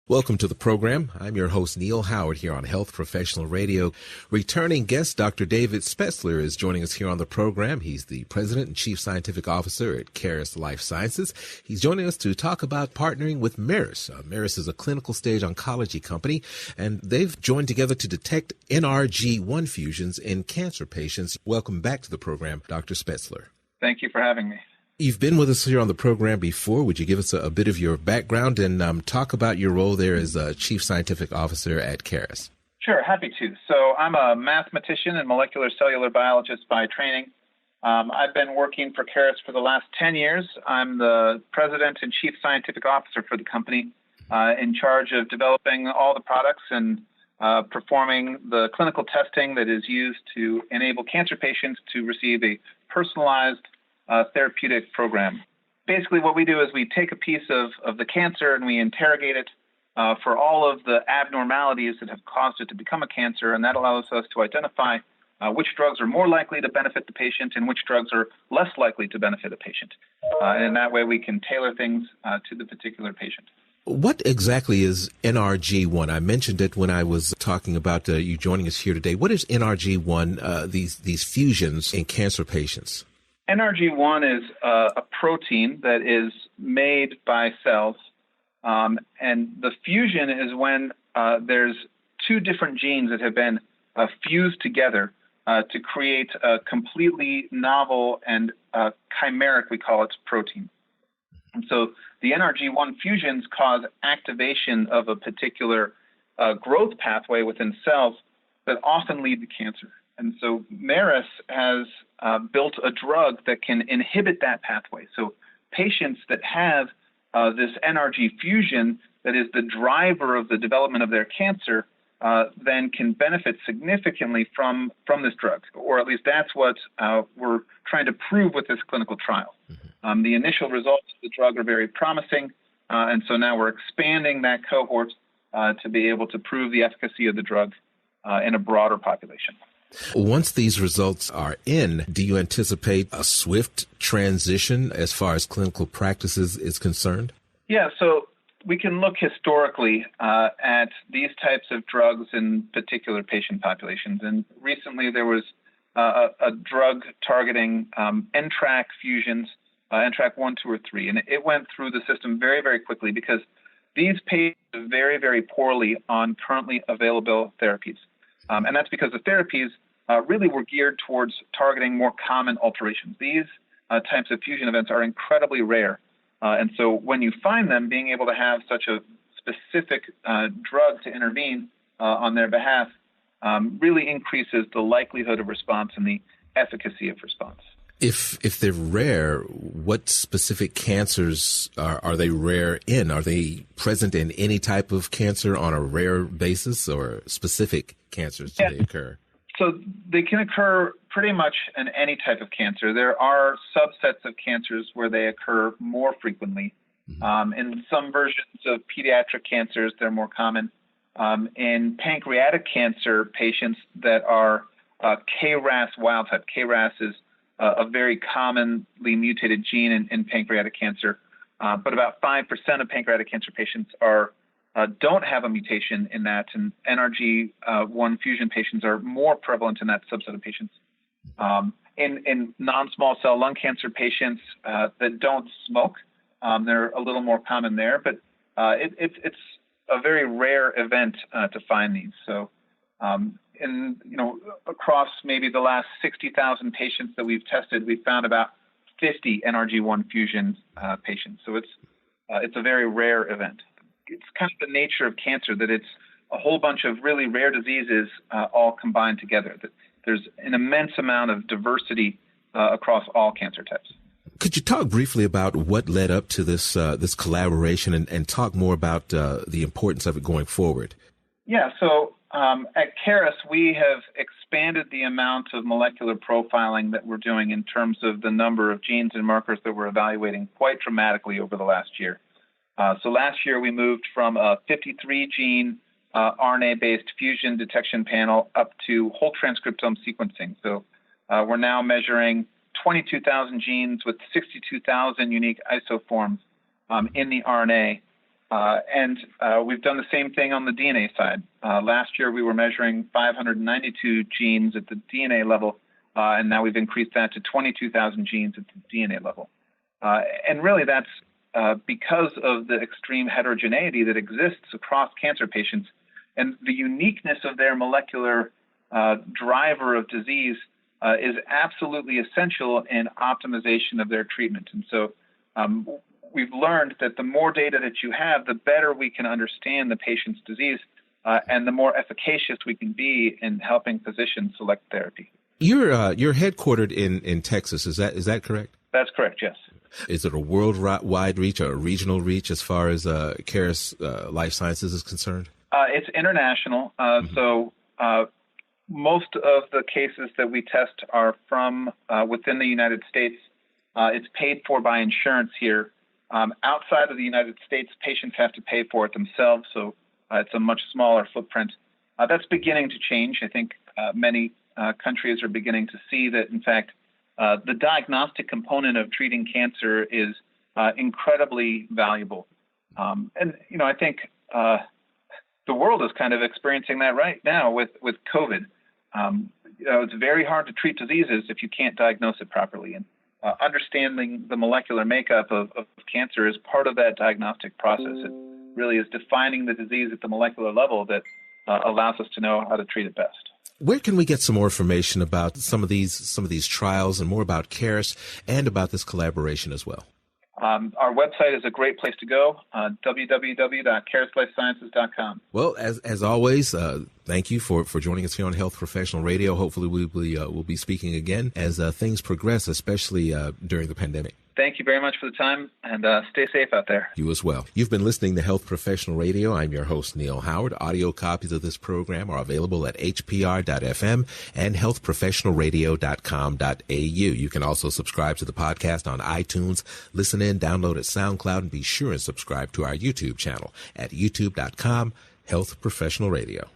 Welcome to the program. I'm your host, Neil Howard, here on Health Professional Radio. Returning guest, Dr. David Spetzler, is joining us here on the program. He's the President and Chief Scientific Officer at Caris Life Sciences. He's joining us to talk about partnering with Merus. Merus is a clinical stage oncology company, and they've joined together to detect NRG1 fusions in cancer patients. Welcome back to the program, Dr. Spetzler. Thank you for having me. You've been with us here on the program before. Would you give us a bit of your background and talk about your role there as Chief Scientific Officer at Caris? Sure, happy to. So I'm a mathematician and molecular cellular biologist by training. I've been working for Caris for the last 10 years. I'm the President and Chief Scientific Officer for the company, in charge of developing all the products and performing the clinical testing that is used to enable cancer patients to receive a personalized therapeutic program. Basically, what we do is we take a piece of the cancer and we interrogate it for all of the abnormalities that have caused it to become a cancer, and that allows us to identify which drugs are more likely to benefit the patient and which drugs are less likely to benefit a patient. And in that way, we can tailor things to the particular patient. What exactly is NRG1? I mentioned it when I was talking about you joining us here today. What is NRG1, these fusions in cancer patients? NRG1 is a protein that is made by cells, and the fusion is when there's two different genes that have been fused together to create a completely novel and chimeric, we call it, protein. And so the NRG1 fusions cause activation of a particular growth pathway within cells that often lead to cancer. And so Merus has built a drug that can inhibit that pathway. So patients that have this NRG fusion that is the driver of the development of their cancer then can benefit significantly from this drug, or at least that's what we're trying to prove with this clinical trial. The initial results of the drug are very promising, and so now we're expanding that cohort to be able to prove the efficacy of the drug in a broader population. Once these results are in, do you anticipate a swift transition as far as clinical practices is concerned? Yeah, so we can look historically at these types of drugs in particular patient populations. And recently there was a drug targeting NTRK fusions, NTRK 1, 2, or 3. And it went through the system very, very quickly because these patients do very, very poorly on currently available therapies. And that's because the therapies really were geared towards targeting more common alterations. These types of fusion events are incredibly rare. And so when you find them, being able to have such a specific drug to intervene on their behalf really increases the likelihood of response and the efficacy of response. If they're rare, what specific cancers are they rare in? Are they present in any type of cancer on a rare basis, or specific cancers do they occur? So they can occur pretty much in any type of cancer. There are subsets of cancers where they occur more frequently. In some versions of pediatric cancers, they're more common. In pancreatic cancer patients that are KRAS wild type, KRAS is a very commonly mutated gene in pancreatic cancer, but about 5% of pancreatic cancer patients don't have a mutation in that, and NRG1 fusion patients are more prevalent in that subset of patients. In non-small cell lung cancer patients that don't smoke, they're a little more common there, but it's a very rare event to find these. So across maybe the last 60,000 patients that we've tested, we've found about 50 NRG1 fusion patients. So it's a very rare event. It's kind of the nature of cancer that it's a whole bunch of really rare diseases all combined together. That there's an immense amount of diversity across all cancer types. Could you talk briefly about what led up to this collaboration and talk more about the importance of it going forward? Yeah, so at Caris, we have expanded the amount of molecular profiling that we're doing in terms of the number of genes and markers that we're evaluating quite dramatically over the last year. So last year, we moved from a 53-gene RNA-based fusion detection panel up to whole transcriptome sequencing. So we're now measuring 22,000 genes with 62,000 unique isoforms in the RNA. And we've done the same thing on the DNA side. Last year, we were measuring 592 genes at the DNA level, and now we've increased that to 22,000 genes at the DNA level. And really, that's because of the extreme heterogeneity that exists across cancer patients and the uniqueness of their molecular driver of disease is absolutely essential in optimization of their treatment. And so we've learned that the more data that you have, the better we can understand the patient's disease and the more efficacious we can be in helping physicians select therapy. You're headquartered in Texas. Is that correct? That's correct, yes. Is it a worldwide reach or a regional reach as far as Caris Life Sciences is concerned? It's international. So most of the cases that we test are from within the United States. It's paid for by insurance here. Outside of the United States, patients have to pay for it themselves, so it's a much smaller footprint. That's beginning to change. I think many countries are beginning to see that, in fact, the diagnostic component of treating cancer is incredibly valuable. And, I think the world is kind of experiencing that right now with COVID. It's very hard to treat diseases if you can't diagnose it properly. And understanding the molecular makeup of cancer is part of that diagnostic process. It really is defining the disease at the molecular level that allows us to know how to treat it best. Where can we get some more information about some of these trials and more about Caris and about this collaboration as well? Our website is a great place to go, www.carislifesciences.com. Well, as always, thank you for joining us here on Health Professional Radio. Hopefully we'll be speaking again as things progress, especially during the pandemic. Thank you very much for the time, and stay safe out there. You as well. You've been listening to Health Professional Radio. I'm your host, Neil Howard. Audio copies of this program are available at hpr.fm and healthprofessionalradio.com.au. You can also subscribe to the podcast on iTunes, listen in, download at SoundCloud, and be sure and subscribe to our YouTube channel at youtube.com, Health Professional Radio.